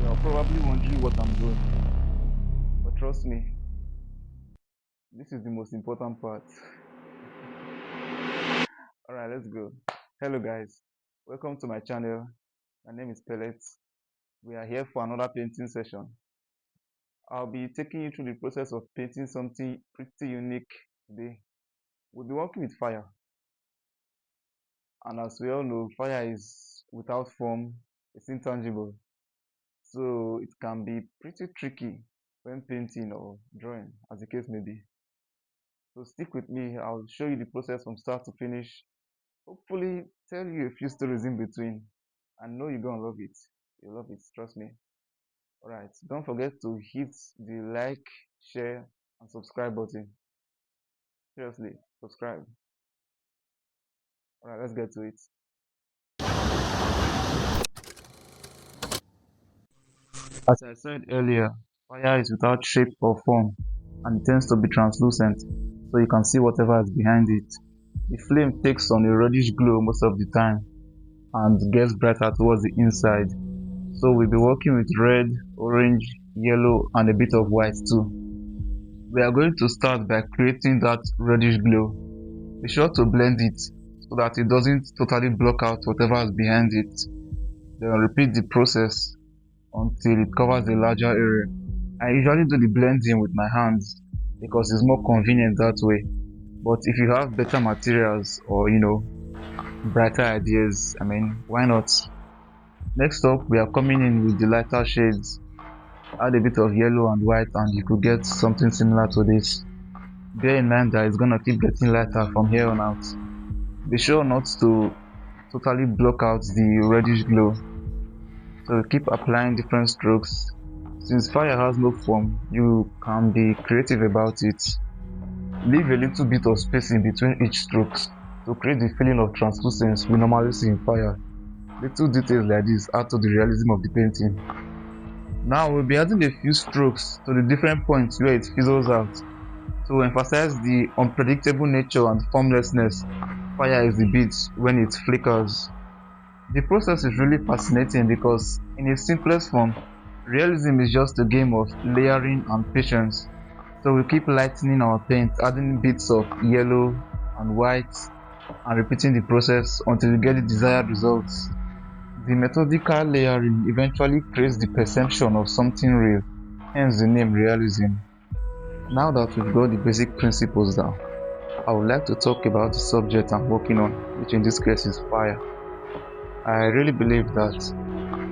You're probably wondering what I'm doing, but trust me, this is the most important part. Alright, let's go. Hello guys, welcome to my channel. My name is Pellet. We are here for another painting session. I'll be taking you through the process of painting something pretty unique today. We'll be working with fire, and as we all know, fire is without form, it's intangible, so it can be pretty tricky when painting or drawing, as the case may be. So stick with me, I'll show you the process from start to finish. Hopefully tell you a few stories in between. I know you're gonna love it. You love it, trust me. Alright, don't forget to hit the like, share, and subscribe button. Seriously, subscribe. Alright, let's get to it. As I said earlier, fire is without shape or form, and it tends to be translucent, so you can see whatever is behind it. The flame takes on a reddish glow most of the time, and gets brighter towards the inside. So we'll be working with red, orange, yellow, and a bit of white too. We are going to start by creating that reddish glow. Be sure to blend it so that it doesn't totally block out whatever is behind it. Then repeat the process until it covers a larger area. I usually do the blending with my hands because it's more convenient that way. But if you have better materials or brighter ideas, why not? Next up, we are coming in with the lighter shades. Add a bit of yellow and white and you could get something similar to this. Bear in mind that it's gonna keep getting lighter from here on out. Be sure not to totally block out the reddish glow. So keep applying different strokes. Since fire has no form, you can be creative about it. Leave a little bit of space in between each strokes to create the feeling of translucence we normally see in fire. Little details like this add to the realism of the painting. Now we'll be adding a few strokes to the different points where it fizzles out. To emphasize the unpredictable nature and formlessness, fire is the bit when it flickers. The process is really fascinating because in its simplest form, realism is just a game of layering and patience. So we keep lightening our paint, adding bits of yellow and white and repeating the process until we get the desired results. The methodical layering eventually creates the perception of something real, hence the name realism. Now that we've got the basic principles down, I would like to talk about the subject I'm working on, which in this case is fire. I really believe that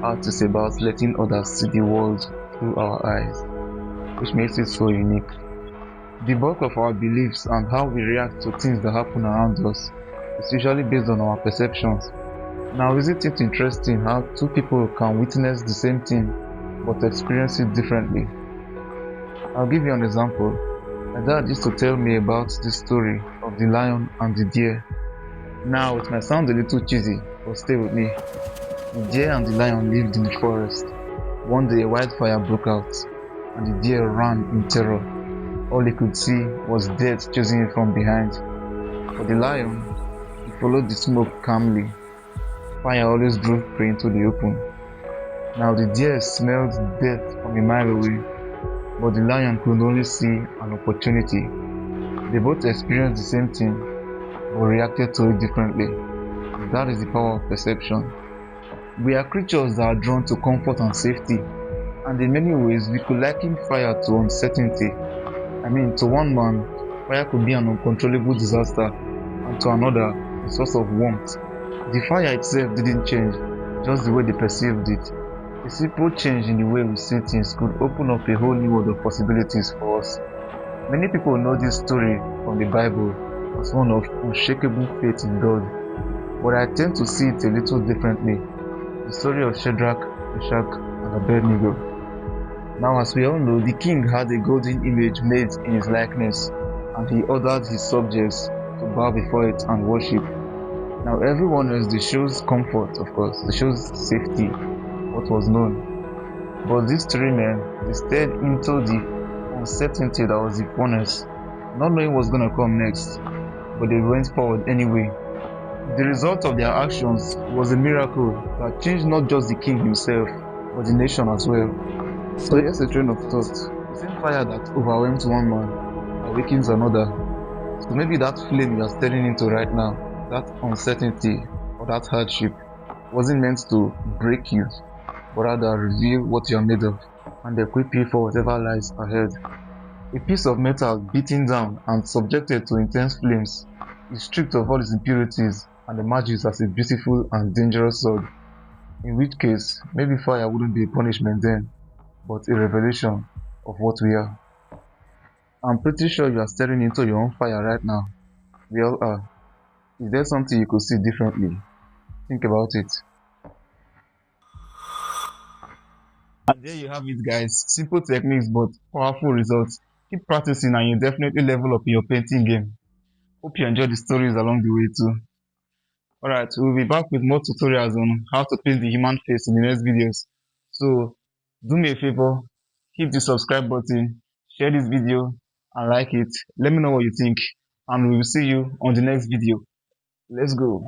art is about letting others see the world through our eyes, which makes it so unique. The bulk of our beliefs and how we react to things that happen around us is usually based on our perceptions. Now, isn't it interesting how two people can witness the same thing but experience it differently? I'll give you an example. My dad used to tell me about the story of the lion and the deer. Now, it might sound a little cheesy, but stay with me. The deer and the lion lived in the forest. One day, a wildfire broke out, and the deer ran in terror. All he could see was death chasing him from behind. For the lion, he followed the smoke calmly. Fire always drove prey into the open. Now the deer smelled death from a mile away, but the lion could only see an opportunity. They both experienced the same thing, but reacted to it differently. That is the power of perception. We are creatures that are drawn to comfort and safety, and in many ways we could liken fire to uncertainty. To one man, fire could be an uncontrollable disaster, and to another, a source of warmth. The fire itself didn't change, just the way they perceived it. A simple change in the way we see things could open up a whole new world of possibilities for us. Many people know this story from the Bible as one of unshakable faith in God, but I tend to see it a little differently. The story of Shadrach, Meshach, and Abednego. Now, as we all know, the king had a golden image made in his likeness, and he ordered his subjects to bow before it and worship. Now everyone else, they shows comfort, of course, they shows safety, what was known. But these three men, they stared into the uncertainty that was the furnace, not knowing what's gonna come next, but they went forward anyway. The result of their actions was a miracle that changed not just the king himself, but the nation as well. So here's a train of thought. The same fire that overwhelms one man awakens another. So maybe that flame you're staring into right now, that uncertainty or that hardship, wasn't meant to break you, but rather reveal what you're made of and equip you for whatever lies ahead. A piece of metal beaten down and subjected to intense flames is stripped of all its impurities and emerges as a beautiful and dangerous sword. In which case, maybe fire wouldn't be a punishment then, but a revelation of what we are. I'm pretty sure you are staring into your own fire right now. We all are. Is there something you could see differently? Think about it. And there you have it, guys. Simple techniques but powerful results. Keep practicing and you definitely level up in your painting game. Hope you enjoyed the stories along the way too. Alright, we'll be back with more tutorials on how to paint the human face in the next videos. So, do me a favor, hit the subscribe button, share this video, and like it. Let me know what you think, and we will see you on the next video. Let's go.